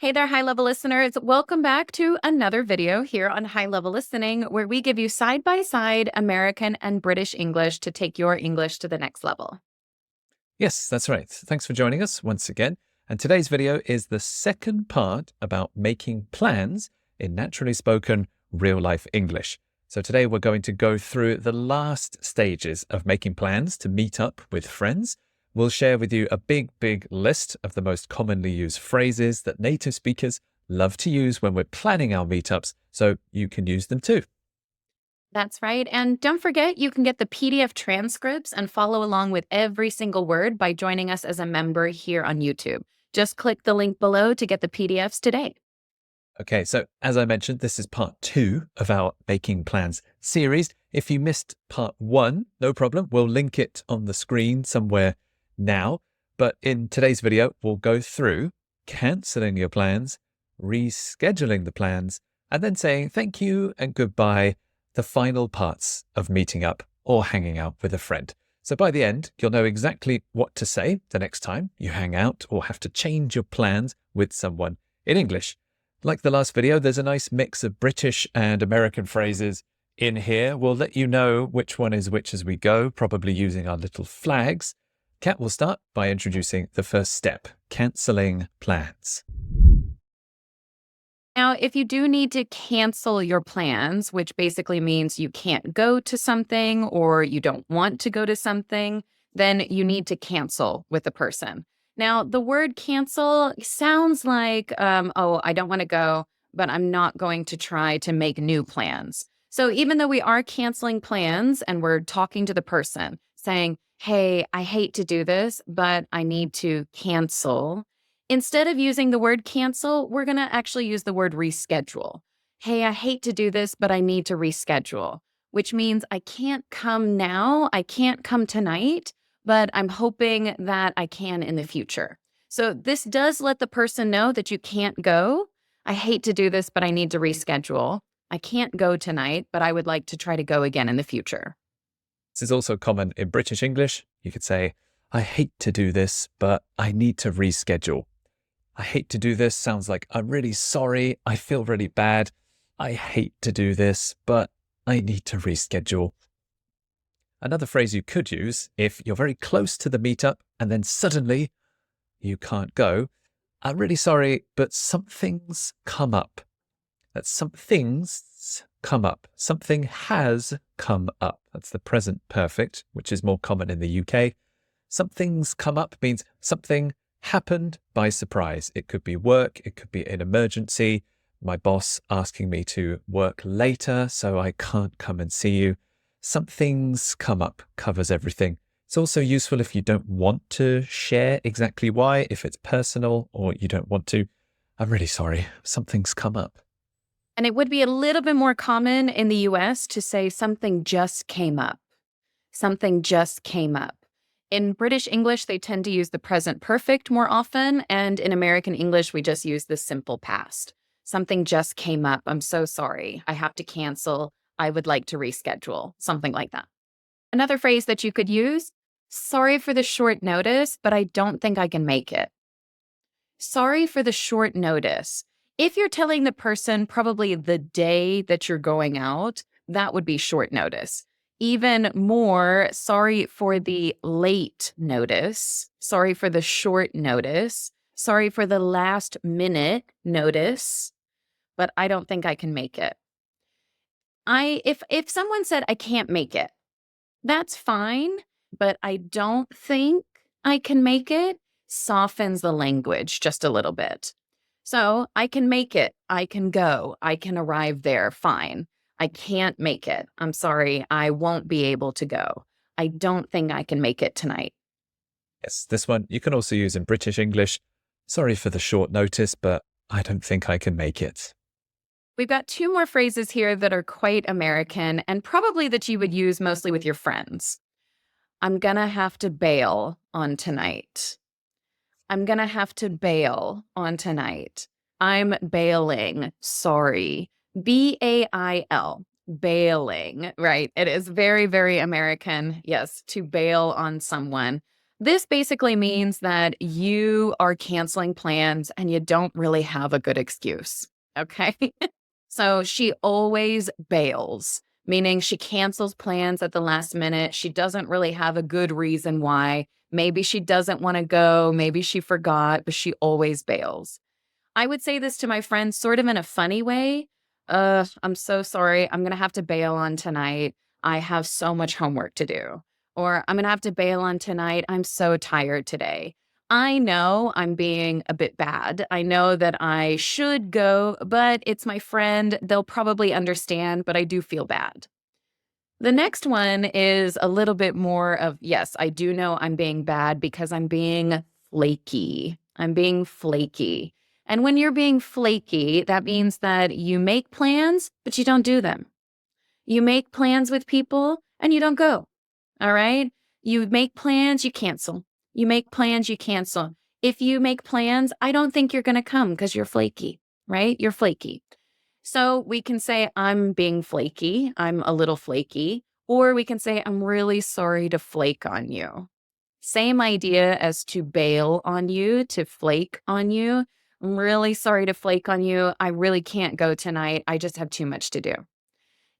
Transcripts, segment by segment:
Hey there, high level listeners. Welcome back to another video here on High Level Listening, where we give you side by side American and British English to take your English to the next level. Yes, that's right. Thanks for joining us once again. And today's video is the second part about making plans in naturally spoken real life English. So today we're going to go through the last stages of making plans to meet up with friends. We'll share with you a big list of the most commonly used phrases that native speakers love to use when we're planning our meetups, so you can use them too. That's right. And don't forget, you can get the PDF transcripts and follow along with every single word by joining us as a member here on YouTube. Just click the link below to get the PDFs today. Okay, so as I mentioned, this is part 2 of our Making Plans series. If you missed part 1, no problem. We'll link it on the screen somewhere now. But in today's video, we'll go through cancelling your plans, rescheduling the plans, and then saying thank you and goodbye, the final parts of meeting up or hanging out with a friend. So by the end, you'll know exactly what to say the next time you hang out or have to change your plans with someone in English. Like the last video, there's a nice mix of British and American phrases in here. We'll let you know which one is which as we go, probably using our little flags. Kat will start by introducing the first step, cancelling plans. Now, if you do need to cancel your plans, which basically means you can't go to something or you don't want to go to something, then you need to cancel with the person. Now, the word cancel sounds like, I don't want to go, but I'm not going to try to make new plans. So even though we are canceling plans and we're talking to the person saying, hey, I hate to do this, but I need to cancel. Instead of using the word cancel, we're going to actually use the word reschedule. Hey, I hate to do this, but I need to reschedule, which means I can't come now. I can't come tonight, but I'm hoping that I can in the future. So this does let the person know that you can't go. I hate to do this, but I need to reschedule. I can't go tonight, but I would like to try to go again in the future. This is also common in British English. You could say, I hate to do this, but I need to reschedule. I hate to do this sounds like I'm really sorry. I feel really bad. I hate to do this, but I need to reschedule. Another phrase you could use if you're very close to the meetup and then suddenly you can't go. I'm really sorry, but something's come up. That's something's come up. Something has come up. That's the present perfect, which is more common in the UK. Something's come up means something happened by surprise. It could be work. It could be an emergency. My boss asking me to work later, so I can't come and see you. Something's come up covers everything. It's also useful if you don't want to share exactly why, if it's personal or you don't want to. I'm really sorry. Something's come up. And it would be a little bit more common in the US to say something just came up. Something just came up. In British English, they tend to use the present perfect more often. And in American English, we just use the simple past. Something just came up. I'm so sorry. I have to cancel. I would like to reschedule. Something like that. Another phrase that you could use, sorry for the short notice, but I don't think I can make it. Sorry for the short notice. If you're telling the person probably the day that you're going out, that would be short notice. Even more, sorry for the late notice. Sorry for the short notice. Sorry for the last minute notice, but I don't think I can make it. If someone said I can't make it, that's fine, but I don't think I can make it softens the language just a little bit. So I can make it. I can go. I can arrive there. Fine. I can't make it. I'm sorry. I won't be able to go. I don't think I can make it tonight. Yes, this one you can also use in British English. Sorry for the short notice, but I don't think I can make it. We've got two more phrases here that are quite American and probably that you would use mostly with your friends. I'm gonna have to bail on tonight. I'm gonna have to bail on tonight. I'm bailing. Sorry. B-A-I-L. Bailing, right? It is very, very American, yes, to bail on someone. This basically means that you are canceling plans and you don't really have a good excuse. Okay. So she always bails, meaning she cancels plans at the last minute. She doesn't really have a good reason why. Maybe she doesn't want to go. Maybe she forgot, but she always bails. I would say this to my friends sort of in a funny way. I'm so sorry. I'm going to have to bail on tonight. I have so much homework to do. Or I'm going to have to bail on tonight. I'm so tired today. I know I'm being a bit bad. I know that I should go, but it's my friend. They'll probably understand, but I do feel bad. The next one is a little bit more of, yes, I do know I'm being bad because I'm being flaky. I'm being flaky. And when you're being flaky, that means that you make plans, but you don't do them. You make plans with people and you don't go. All right. You make plans, you cancel. You make plans, you cancel. If you make plans, I don't think you're going to come because you're flaky, right? You're flaky. So we can say, I'm being flaky. I'm a little flaky. Or we can say, I'm really sorry to flake on you. Same idea as to bail on you, to flake on you. I'm really sorry to flake on you. I really can't go tonight. I just have too much to do.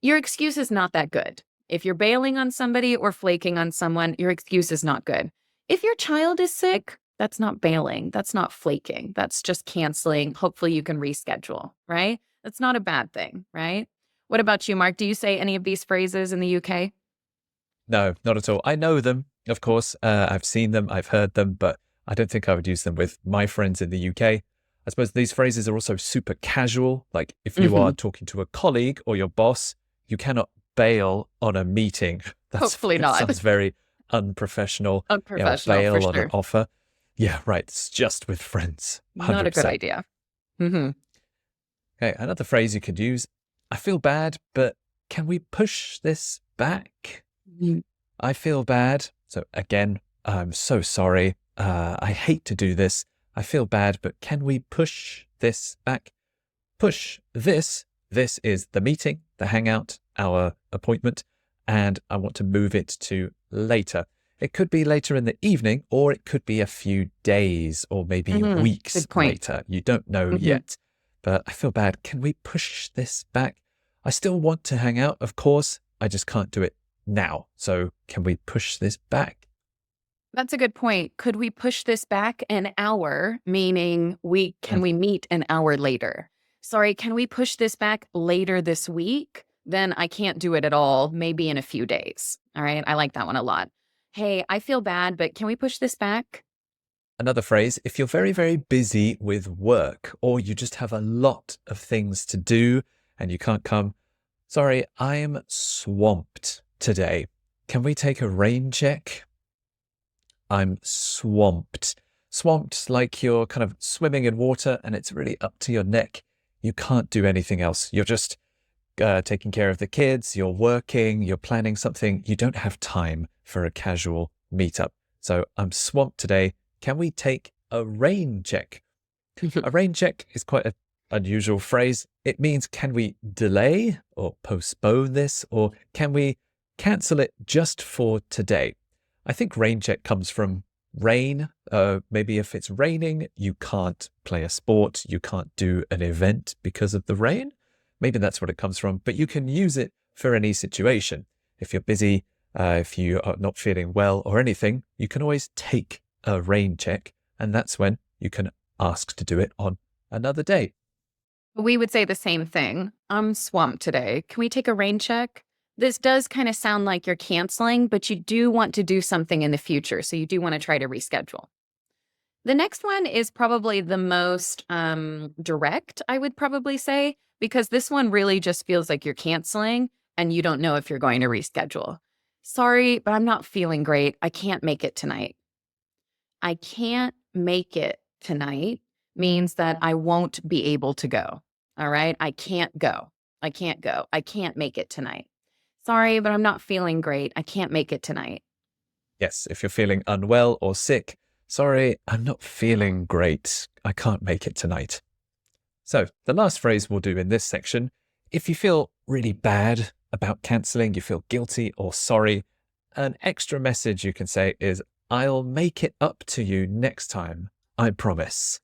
Your excuse is not that good. If you're bailing on somebody or flaking on someone, your excuse is not good. If your child is sick, that's not bailing. That's not flaking. That's just canceling. Hopefully you can reschedule, right? That's not a bad thing, right? What about you, Mark? Do you say any of these phrases in the UK? No, not at all. I know them, of course. I've seen them, I've heard them, but I don't think I would use them with my friends in the UK. I suppose these phrases are also super casual. Like if you are talking to a colleague or your boss, you cannot bail on a meeting. Hopefully That not. sounds very unprofessional. Unprofessional for Bail on an sure. offer. Yeah, right. It's just with friends. Not a good 100%. idea. Hmm. Okay, another phrase you could use. I feel bad, but can we push this back? I feel bad. So again, I'm so sorry. I hate to do this. I feel bad, but can we push this back? Push this. This is the meeting, the hangout, our appointment, and I want to move it to later. It could be later in the evening, or it could be a few days or maybe weeks Good point. later. You don't know yet, but I feel bad. Can we push this back? I still want to hang out, of course. I just can't do it now. So can we push this back? That's a good point. Could we push this back an hour? Meaning can we meet an hour later? Sorry, can we push this back later this week? Then I can't do it at all, maybe in a few days. All right. I like that one a lot. Hey, I feel bad, but can we push this back? Another phrase, if you're very, very busy with work or you just have a lot of things to do and you can't come, sorry, I'm swamped today. Can we take a rain check? I'm swamped. Swamped like you're kind of swimming in water and it's really up to your neck. You can't do anything else. You're just taking care of the kids, you're working, you're planning something. You don't have time for a casual meetup. So I'm swamped today. Can we take a rain check? A rain check is quite an unusual phrase. It means can we delay or postpone this, or can we cancel it just for today? I think rain check comes from rain. Maybe if it's raining, you can't play a sport, you can't do an event because of the rain. Maybe that's what it comes from, but you can use it for any situation. If you're busy, if you are not feeling well or anything, you can always take a rain check, and that's when you can ask to do it on another day. We would say the same thing. I'm swamped today. Can we take a rain check? This does kind of sound like you're canceling, but you do want to do something in the future. So you do want to try to reschedule. The next one is probably the most direct, I would probably say, because this one really just feels like you're canceling and you don't know if you're going to reschedule. Sorry, but I'm not feeling great. I can't make it tonight. I can't make it tonight means that I won't be able to go. All right. I can't go. I can't go. I can't make it tonight. Sorry, but I'm not feeling great. I can't make it tonight. Yes, if you're feeling unwell or sick, sorry, I'm not feeling great. I can't make it tonight. So the last phrase we'll do in this section, if you feel really bad about cancelling, you feel guilty or sorry, an extra message you can say is, I'll make it up to you next time, I promise.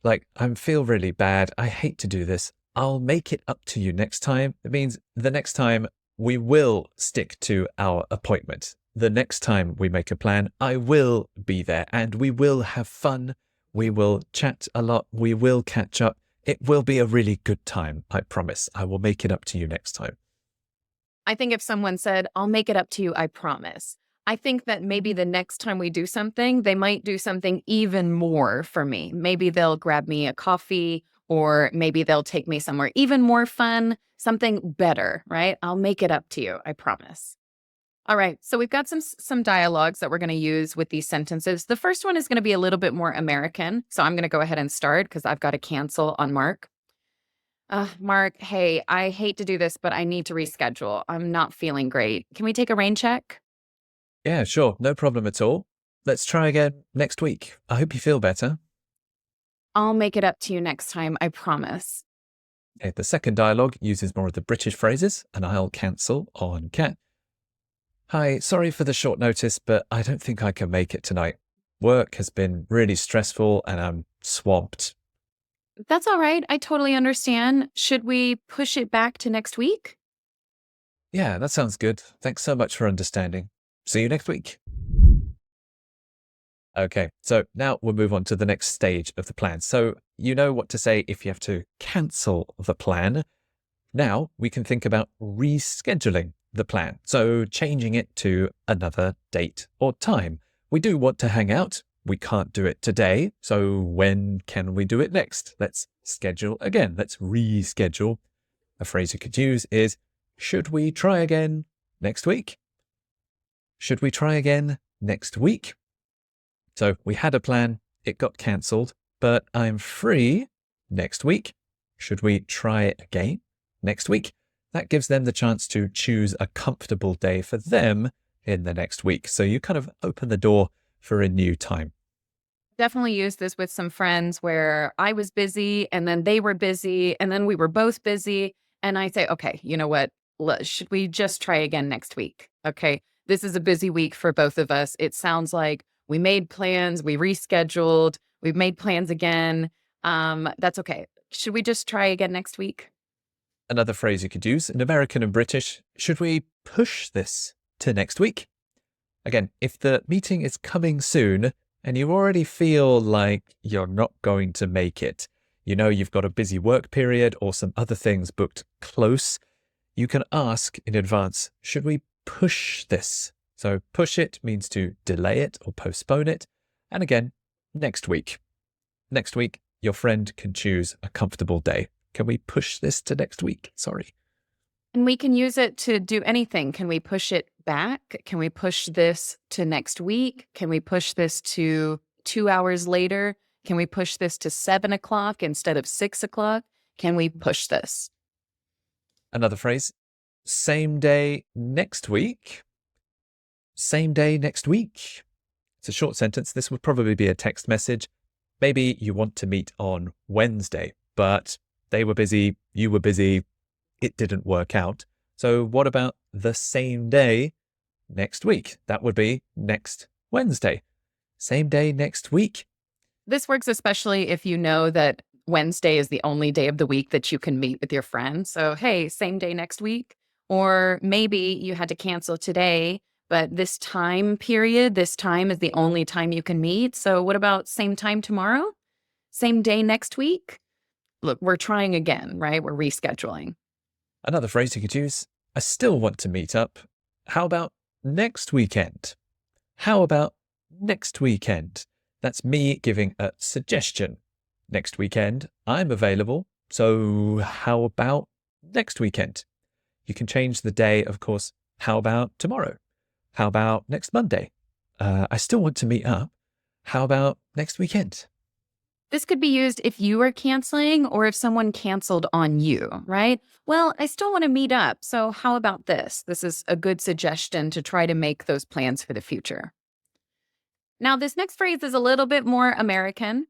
Like, I feel really bad. I hate to do this. I'll make it up to you next time. It means the next time we will stick to our appointment. The next time we make a plan, I will be there and we will have fun. We will chat a lot. We will catch up. It will be a really good time. I promise. I will make it up to you next time. I think if someone said, I'll make it up to you, I promise. I think that maybe the next time we do something, they might do something even more for me. Maybe they'll grab me a coffee, or maybe they'll take me somewhere even more fun, something better, right? I'll make it up to you, I promise. All right, so we've got some dialogues that we're going to use with these sentences. The first one is going to be a little bit more American, so I'm going to go ahead and start because I've got to cancel on Mark. Mark, hey, I hate to do this, but I need to reschedule. I'm not feeling great. Can we take a rain check? Yeah, sure. No problem at all. Let's try again next week. I hope you feel better. I'll make it up to you next time, I promise. Okay, the second dialogue uses more of the British phrases, and I'll cancel on Kat. Hi, sorry for the short notice, but I don't think I can make it tonight. Work has been really stressful and I'm swamped. That's all right. I totally understand. Should we push it back to next week? Yeah, that sounds good. Thanks so much for understanding. See you next week. Okay, so now we'll move on to the next stage of the plan. So you know what to say if you have to cancel the plan. Now we can think about rescheduling the plan. So changing it to another date or time. We do want to hang out. We can't do it today. So when can we do it next? Let's schedule again. Let's reschedule. A phrase you could use is, should we try again next week? Should we try again next week? So we had a plan, it got cancelled, but I'm free next week. Should we try it again next week? That gives them the chance to choose a comfortable day for them in the next week. So you kind of open the door for a new time. Definitely use this with some friends where I was busy and then they were busy and then we were both busy. And I say, okay, you know what? Should we just try again next week? Okay. This is a busy week for both of us. It sounds like we made plans, we rescheduled, we've made plans again. That's okay. Should we just try again next week? Another phrase you could use in American and British, should we push this to next week? Again, if the meeting is coming soon and you already feel like you're not going to make it, you know you've got a busy work period or some other things booked close, you can ask in advance, should we push this? So push it means to delay it or postpone it. And again, next week. Next week, your friend can choose a comfortable day. Can we push this to next week? Sorry. And we can use it to do anything. Can we push it back? Can we push this to next week? Can we push this to 2 hours later? Can we push this to 7 o'clock instead of 6 o'clock? Can we push this? Another phrase, same day next week. Same day next week. It's a short sentence. This would probably be a text message. Maybe you want to meet on Wednesday, but they were busy, you were busy, it didn't work out. So what about the same day next week? That would be next Wednesday. Same day next week. This works especially if you know that Wednesday is the only day of the week that you can meet with your friends. So, hey, same day next week. Or maybe you had to cancel today, but this time period, this time is the only time you can meet. So what about same time tomorrow? Same day next week? Look, we're trying again, right? We're rescheduling. Another phrase you could use, I still want to meet up. How about next weekend? How about next weekend? That's me giving a suggestion. Next weekend, I'm available. So how about next weekend? You can change the day, of course. How about tomorrow? How about next Monday? I still want to meet up. How about next weekend? This could be used if you are canceling or if someone canceled on you, right? Well, I still want to meet up. So how about this? This is a good suggestion to try to make those plans for the future. Now, this next phrase is a little bit more American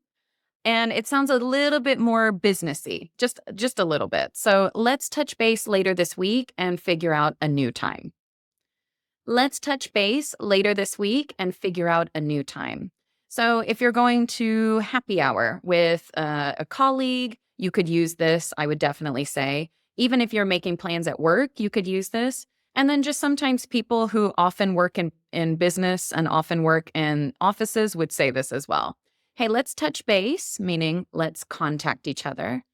and it sounds a little bit more businessy, just a little bit. So let's touch base later this week and figure out a new time. Let's touch base later this week and figure out a new time. So, if you're going to happy hour with a colleague, you could use this, I would definitely say. Even if you're making plans at work, you could use this. And then just sometimes people who often work in business and often work in offices would say this as well. Hey, let's touch base, meaning let's contact each other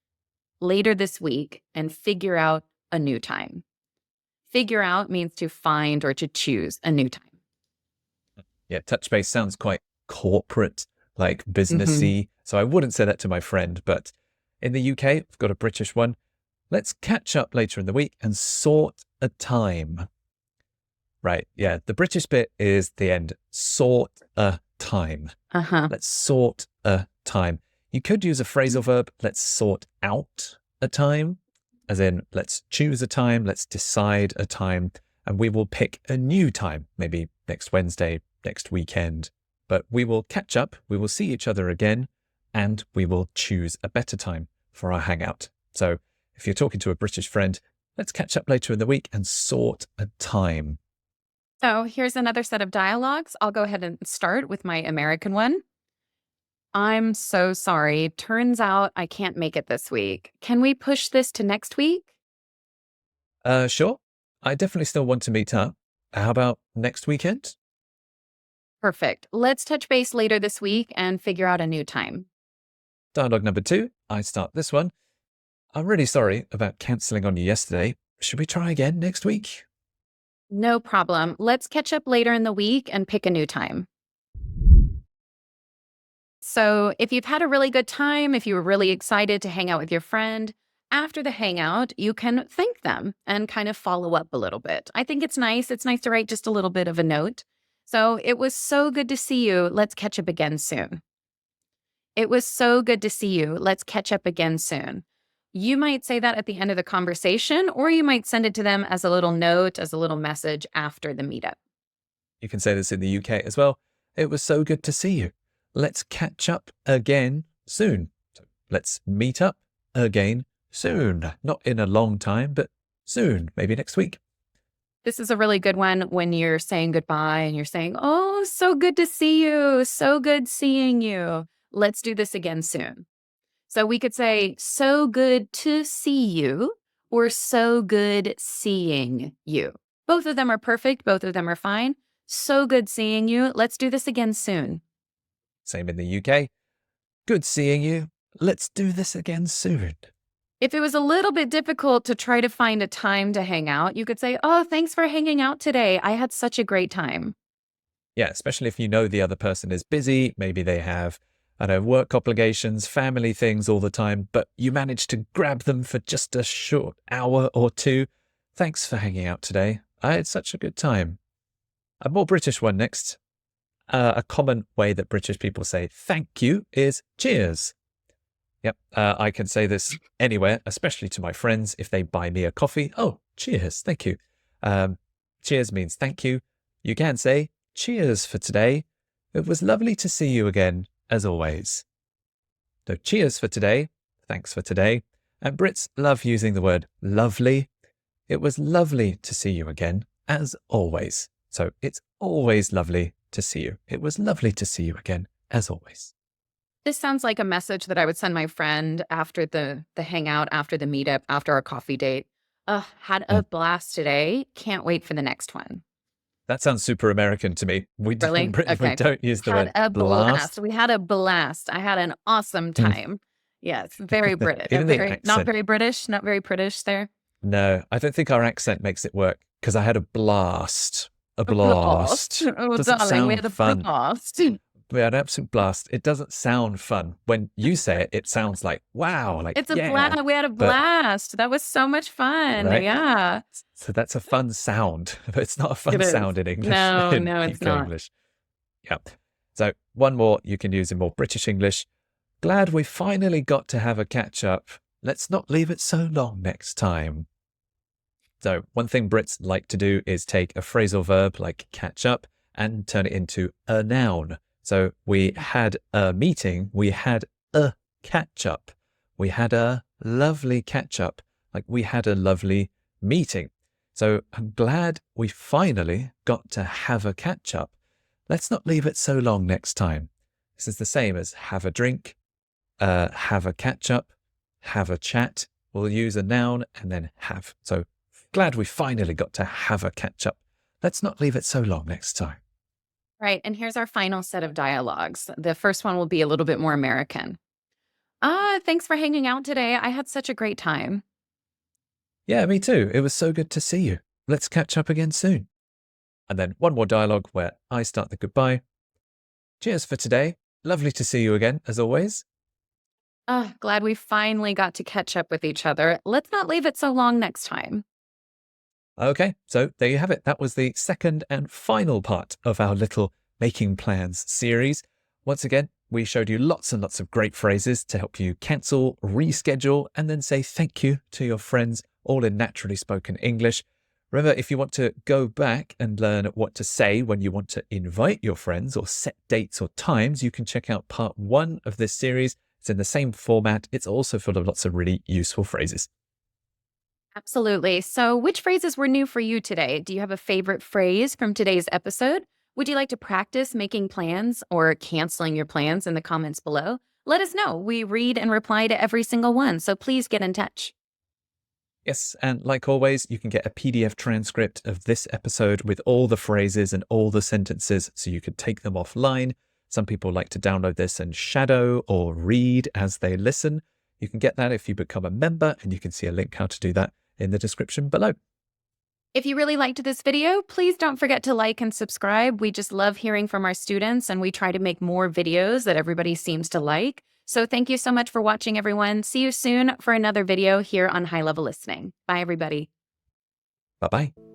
later this week and figure out a new time. Figure out means to find or to choose a new time. Yeah, touch base sounds quite corporate, like Mhm. businessy. So I wouldn't say that to my friend, but in the UK, I've got a British one. Let's catch up later in the week and sort a time. Right. Yeah. The British bit is the end. Sort a time. Uh-huh. Let's sort a time. You could use a phrasal verb. Let's sort out a time, as in let's choose a time. Let's decide a time, and we will pick a new time, maybe next Wednesday, next weekend. But we will catch up. We will see each other again, and we will choose a better time for our hangout. So if you're talking to a British friend, let's catch up later in the week and sort a time. So here's another set of dialogues. I'll go ahead and start with my American one. I'm so sorry. Turns out I can't make it this week. Can we push this to next week? Sure. I definitely still want to meet up. How about next weekend? Perfect. Let's touch base later this week and figure out a new time. Dialogue number 2. I start this one. I'm really sorry about cancelling on you yesterday. Should we try again next week? No problem. Let's catch up later in the week and pick a new time. So, if you've had a really good time, if you were really excited to hang out with your friend, after the hangout, you can thank them and kind of follow up a little bit. I think it's nice. It's nice to write just a little bit of a note. So, it was so good to see you. Let's catch up again soon. It was so good to see you. Let's catch up again soon. You might say that at the end of the conversation, or you might send it to them as a little note, as a little message after the meetup. You can say this in the UK as well. It was so good to see you. Let's catch up again soon. So let's meet up again soon. Not in a long time, but soon, maybe next week. This is a really good one when you're saying goodbye and you're saying, oh, so good to see you. So good seeing you. Let's do this again soon. So we could say, so good to see you, or so good seeing you. Both of them are perfect. Both of them are fine. So good seeing you. Let's do this again soon. Same in the UK. Good seeing you. Let's do this again soon. If it was a little bit difficult to try to find a time to hang out, you could say, oh, thanks for hanging out today. I had such a great time. Yeah, especially if you know the other person is busy. Maybe they have, I don't know, work obligations, family things all the time, but you manage to grab them for just a short hour or two. Thanks for hanging out today. I had such a good time. A more British one next. A common way that British people say thank you is cheers. Yep, I can say this anywhere, especially to my friends if they buy me a coffee. Oh, cheers, thank you. Cheers means thank you. You can say cheers for today. It was lovely to see you again, as always. So cheers for today. Thanks for today. And Brits love using the word lovely. It was lovely to see you again, as always. So it's always lovely to see you. It was lovely to see you again, as always. This sounds like a message that I would send my friend after the hangout, after the meetup, after our coffee date. Had a Mm. blast today. Can't wait for the next one. That sounds super American to me. We Really? we Okay. don't use the Had word a blast. blast. We had a blast. I had an awesome Mm. time. Yes, very British. Even the Very not accent. very British. Not very British there. No, I don't think our accent makes it work because I had a blast. A A blast. blast. Oh, Doesn't darling, we sound had a fun. blast. We had an absolute blast. It doesn't sound fun. When you say it, it sounds like, wow, like, It's a yeah. blast. We had a But, blast. That was so much fun. right? Yeah, So that's a fun sound, but it's not a it fun is. sound in English, No, in no, it's UK not. English. Yeah. So one more you can use in more British English. Glad we finally got to have a catch up. Let's not leave it so long next time. So one thing Brits like to do is take a phrasal verb like catch up and turn it into a noun. So we had a meeting, we had a catch up. We had a lovely catch up, like we had a lovely meeting. So I'm glad we finally got to have a catch up. Let's not leave it so long next time. This is the same as have a drink, have a catch up, have a chat. We'll use a noun and then have. So glad we finally got to have a catch up. Let's not leave it so long next time. Right. And here's our final set of dialogues. The first one will be a little bit more American. Thanks for hanging out today. I had such a great time. Yeah, me too. It was so good to see you. Let's catch up again soon. And then one more dialogue where I start the goodbye. Cheers for today. Lovely to see you again, as always. Glad we finally got to catch up with each other. Let's not leave it so long next time. Okay, so there you have it. That was the second and final part of our little Making Plans series. Once again, we showed you lots and lots of great phrases to help you cancel, reschedule, and then say thank you to your friends, all in naturally spoken English. Remember, if you want to go back and learn what to say when you want to invite your friends or set dates or times, you can check out part 1 of this series. It's in the same format. It's also full of lots of really useful phrases. Absolutely. So, which phrases were new for you today? Do you have a favorite phrase from today's episode? Would you like to practice making plans or canceling your plans in the comments below? Let us know. We read and reply to every single one, so please get in touch. Yes, and like always, you can get a PDF transcript of this episode with all the phrases and all the sentences so you could take them offline. Some people like to download this and shadow or read as they listen. You can get that if you become a member, and you can see a link how to do that in the description below. If you really liked this video, please don't forget to like and subscribe. We just love hearing from our students, and we try to make more videos that everybody seems to like. So thank you so much for watching, everyone. See you soon for another video here on High Level Listening. Bye, everybody. Bye-bye.